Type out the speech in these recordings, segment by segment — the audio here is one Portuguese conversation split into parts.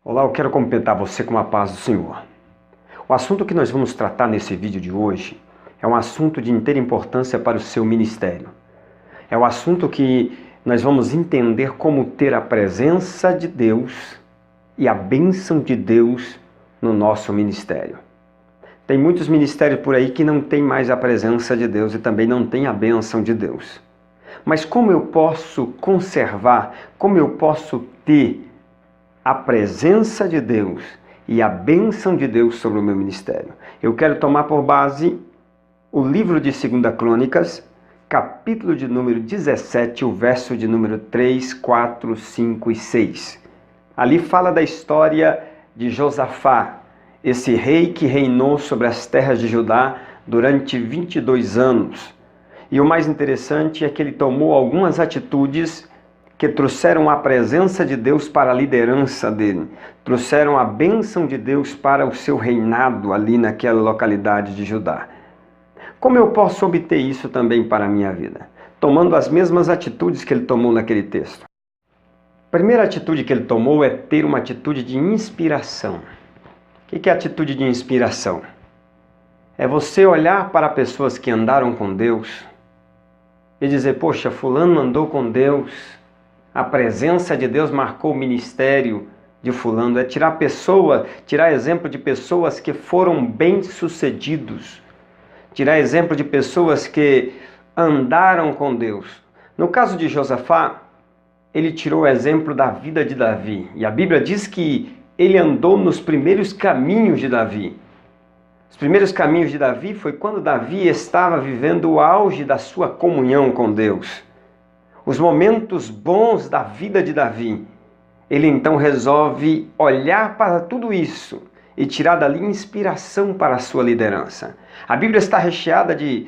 Olá, eu quero cumprimentar você com a paz do Senhor. O assunto que nós vamos tratar nesse vídeo de hoje é um assunto de inteira importância para o seu ministério. É o assunto que nós vamos entender como ter a presença de Deus e a bênção de Deus no nosso ministério. Tem muitos ministérios por aí que não tem mais a presença de Deus e também não tem a bênção de Deus. Mas como eu posso conservar, como eu posso ter a presença de Deus e a bênção de Deus sobre o meu ministério? Eu quero tomar por base o livro de 2 Crônicas, capítulo de número 17, o verso de número 3, 4, 5 e 6. Ali fala da história de Josafá, esse rei que reinou sobre as terras de Judá durante 22 anos. E o mais interessante é que ele tomou algumas atitudes que trouxeram a presença de Deus para a liderança dele, trouxeram a bênção de Deus para o seu reinado ali naquela localidade de Judá. Como eu posso obter isso também para a minha vida? Tomando as mesmas atitudes que ele tomou naquele texto. A primeira atitude que ele tomou é ter uma atitude de inspiração. O que é atitude de inspiração? É você olhar para pessoas que andaram com Deus e dizer, poxa, fulano andou com Deus, a presença de Deus marcou o ministério de fulano. É tirar exemplo de pessoas que foram bem-sucedidos, tirar exemplo de pessoas que andaram com Deus. No caso de Josafá, ele tirou o exemplo da vida de Davi. E a Bíblia diz que ele andou nos primeiros caminhos de Davi. Os primeiros caminhos de Davi foi quando Davi estava vivendo o auge da sua comunhão com Deus. Os momentos bons da vida de Davi. Ele então resolve olhar para tudo isso e tirar dali inspiração para a sua liderança. A Bíblia está recheada de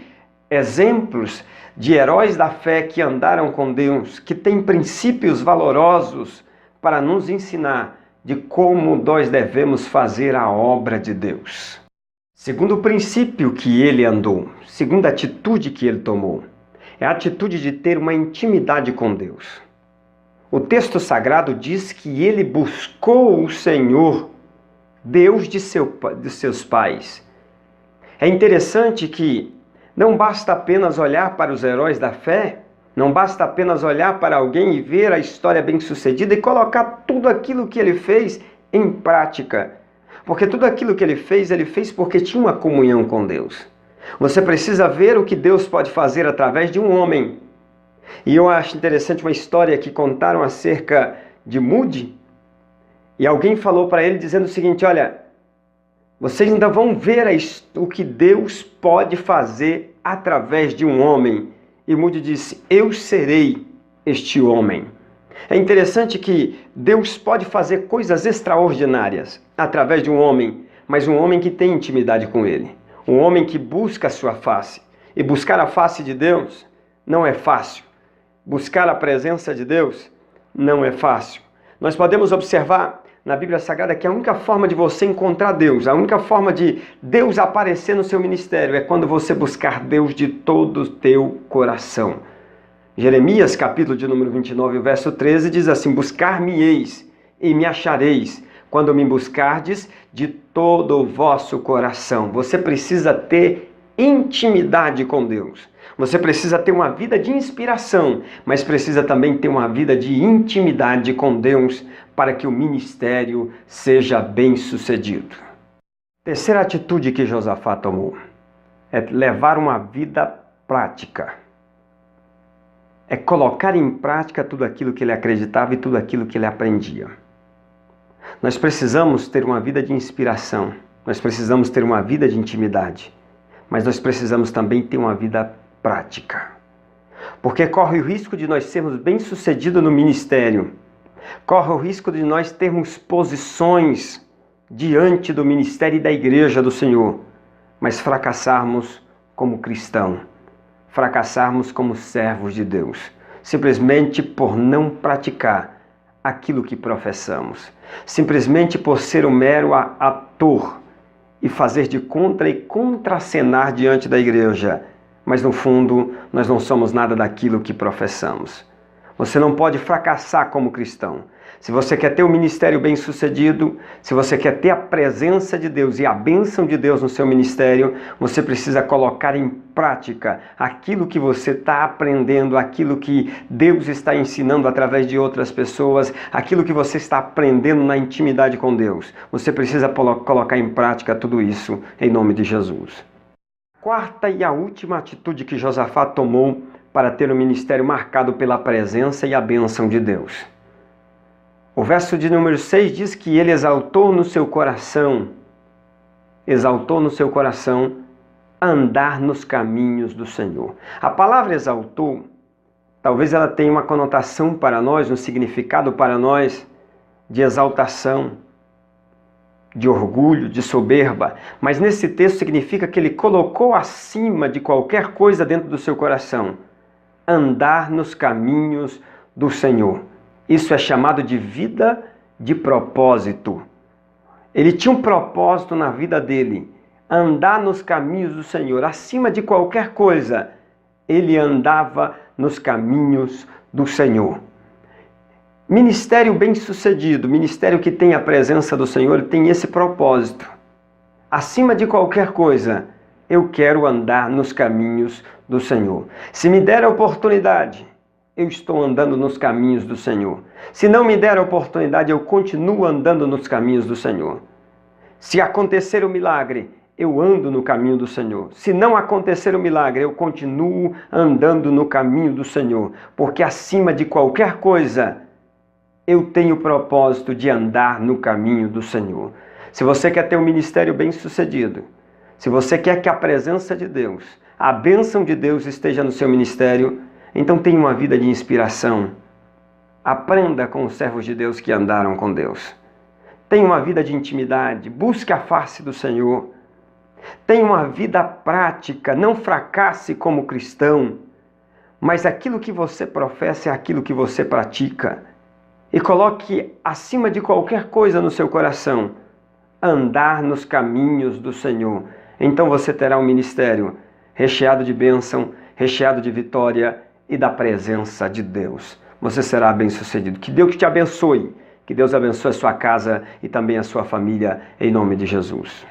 exemplos de heróis da fé que andaram com Deus, que têm princípios valorosos para nos ensinar de como nós devemos fazer a obra de Deus. Segundo princípio que ele andou, segunda atitude que ele tomou, é a atitude de ter uma intimidade com Deus. O texto sagrado diz que ele buscou o Senhor, Deus de seus pais. É interessante que não basta apenas olhar para os heróis da fé, não basta apenas olhar para alguém e ver a história bem-sucedida e colocar tudo aquilo que ele fez em prática. Porque tudo aquilo que ele fez porque tinha uma comunhão com Deus. Você precisa ver o que Deus pode fazer através de um homem. E eu acho interessante uma história que contaram acerca de Moody. E alguém falou para ele dizendo o seguinte, olha, vocês ainda vão ver o que Deus pode fazer através de um homem. E Moody disse, eu serei este homem. É interessante que Deus pode fazer coisas extraordinárias através de um homem, mas um homem que tem intimidade com ele. Um homem que busca a sua face. E buscar a face de Deus não é fácil. Buscar a presença de Deus não é fácil. Nós podemos observar na Bíblia Sagrada que a única forma de você encontrar Deus, a única forma de Deus aparecer no seu ministério é quando você buscar Deus de todo o teu coração. Jeremias, capítulo de número 29, verso 13, diz assim, buscar-me-eis e me achareis, quando me buscardes de todo o vosso coração. Você precisa ter intimidade com Deus. Você precisa ter uma vida de inspiração, mas precisa também ter uma vida de intimidade com Deus para que o ministério seja bem-sucedido. Terceira atitude que Josafá tomou é levar uma vida prática. É colocar em prática tudo aquilo que ele acreditava e tudo aquilo que ele aprendia. Nós precisamos ter uma vida de inspiração, nós precisamos ter uma vida de intimidade, mas nós precisamos também ter uma vida prática. Porque corre o risco de nós sermos bem-sucedidos no ministério, corre o risco de nós termos posições diante do ministério e da igreja do Senhor, mas fracassarmos como cristão, fracassarmos como servos de Deus, simplesmente por não praticar aquilo que professamos, simplesmente por ser um mero ator e fazer de contra e contracenar diante da igreja, mas no fundo nós não somos nada daquilo que professamos. Você não pode fracassar como cristão. Se você quer ter um ministério bem-sucedido, se você quer ter a presença de Deus e a bênção de Deus no seu ministério, você precisa colocar em prática aquilo que você está aprendendo, aquilo que Deus está ensinando através de outras pessoas, aquilo que você está aprendendo na intimidade com Deus. Você precisa colocar em prática tudo isso em nome de Jesus. Quarta e a última atitude que Josafá tomou para ter um ministério marcado pela presença e a bênção de Deus. O verso de número 6 diz que ele exaltou no seu coração andar nos caminhos do Senhor. A palavra exaltou, talvez ela tenha uma conotação para nós, um significado para nós de exaltação, de orgulho, de soberba, mas nesse texto significa que ele colocou acima de qualquer coisa dentro do seu coração, andar nos caminhos do Senhor. Isso é chamado de vida de propósito. Ele tinha um propósito na vida dele, andar nos caminhos do Senhor. Acima de qualquer coisa, ele andava nos caminhos do Senhor. Ministério bem-sucedido, ministério que tem a presença do Senhor, tem esse propósito. Acima de qualquer coisa, eu quero andar nos caminhos do Senhor. Se me der a oportunidade, eu estou andando nos caminhos do Senhor. Se não me der a oportunidade, eu continuo andando nos caminhos do Senhor. Se acontecer o milagre, eu ando no caminho do Senhor. Se não acontecer o milagre, eu continuo andando no caminho do Senhor. Porque acima de qualquer coisa, eu tenho o propósito de andar no caminho do Senhor. Se você quer ter um ministério bem-sucedido, se você quer que a presença de Deus, a bênção de Deus esteja no seu ministério, então tenha uma vida de inspiração. Aprenda com os servos de Deus que andaram com Deus. Tenha uma vida de intimidade, busque a face do Senhor. Tenha uma vida prática, não fracasse como cristão, mas aquilo que você professa é aquilo que você pratica. E coloque acima de qualquer coisa no seu coração, andar nos caminhos do Senhor. Então você terá um ministério recheado de bênção, recheado de vitória e da presença de Deus. Você será bem-sucedido. Que Deus te abençoe. Que Deus abençoe a sua casa e também a sua família, em nome de Jesus.